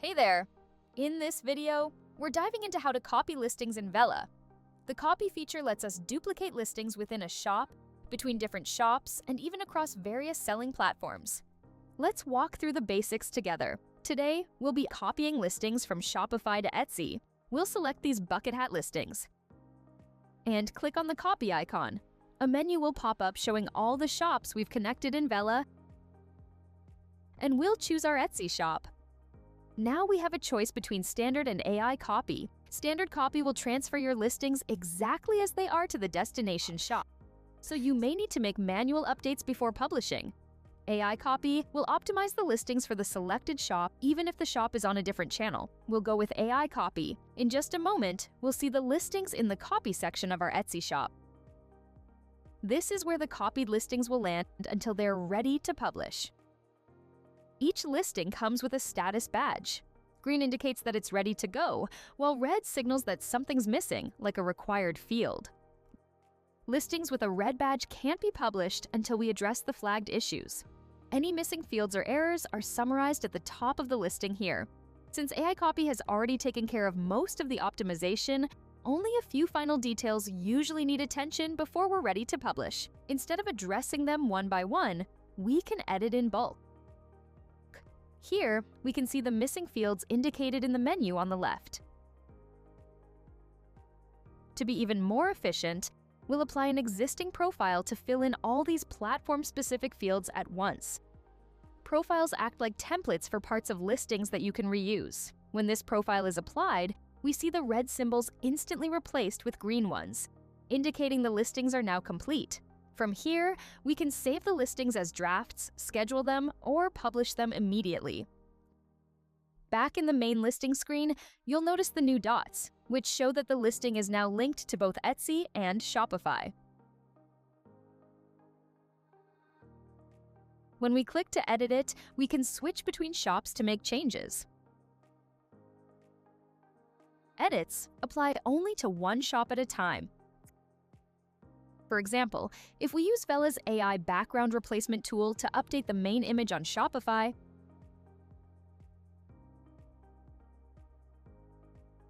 Hey there! In this video, we're diving into how to copy listings in Vela. The copy feature lets us duplicate listings within a shop, between different shops, and even across various selling platforms. Let's walk through the basics together. Today, we'll be copying listings from Shopify to Etsy. We'll select these bucket hat listings and click on the copy icon. A menu will pop up showing all the shops we've connected in Vela, and we'll choose our Etsy shop. Now we have a choice between standard and AI copy. Standard copy will transfer your listings exactly as they are to the destination shop, so you may need to make manual updates before publishing. AI copy will optimize the listings for the selected shop even if the shop is on a different channel. We'll go with AI copy. In just a moment, we'll see the listings in the copy section of our Etsy shop. This is where the copied listings will land until they're ready to publish. Each listing comes with a status badge. Green indicates that it's ready to go, while red signals that something's missing, like a required field. Listings with a red badge can't be published until we address the flagged issues. Any missing fields or errors are summarized at the top of the listing here. Since AI copy has already taken care of most of the optimization, only a few final details usually need attention before we're ready to publish. Instead of addressing them one by one, we can edit in bulk. Here, we can see the missing fields indicated in the menu on the left. To be even more efficient, we'll apply an existing profile to fill in all these platform-specific fields at once. Profiles act like templates for parts of listings that you can reuse. When this profile is applied, we see the red symbols instantly replaced with green ones, indicating the listings are now complete. From here, we can save the listings as drafts, schedule them, or publish them immediately. Back in the main listing screen, you'll notice the new dots, which show that the listing is now linked to both Etsy and Shopify. When we click to edit it, we can switch between shops to make changes. Edits apply only to one shop at a time. For example, if we use Vela's AI background replacement tool to update the main image on Shopify,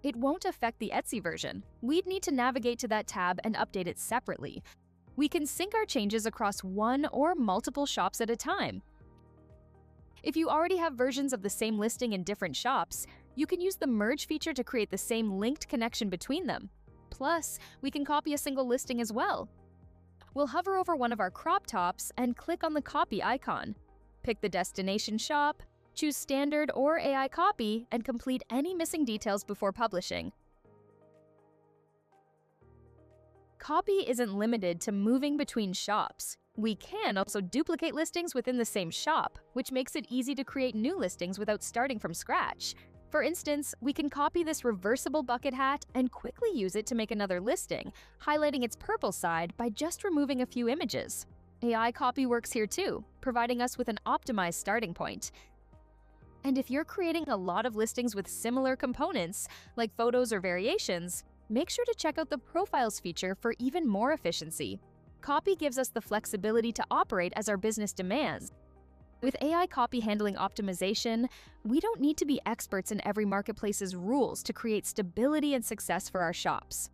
it won't affect the Etsy version. We'd need to navigate to that tab and update it separately. We can sync our changes across one or multiple shops at a time. If you already have versions of the same listing in different shops, you can use the merge feature to create the same linked connection between them. Plus, we can copy a single listing as well. We'll hover over one of our crop tops and click on the copy icon. Pick the destination shop, choose standard or AI copy, and complete any missing details before publishing. Copy isn't limited to moving between shops. We can also duplicate listings within the same shop, which makes it easy to create new listings without starting from scratch. For instance, we can copy this reversible bucket hat and quickly use it to make another listing, highlighting its purple side by just removing a few images. AI copy works here too, providing us with an optimized starting point. And if you're creating a lot of listings with similar components, like photos or variations, make sure to check out the Profiles feature for even more efficiency. Copy gives us the flexibility to operate as our business demands. With AI copy handling optimization, we don't need to be experts in every marketplace's rules to create stability and success for our shops.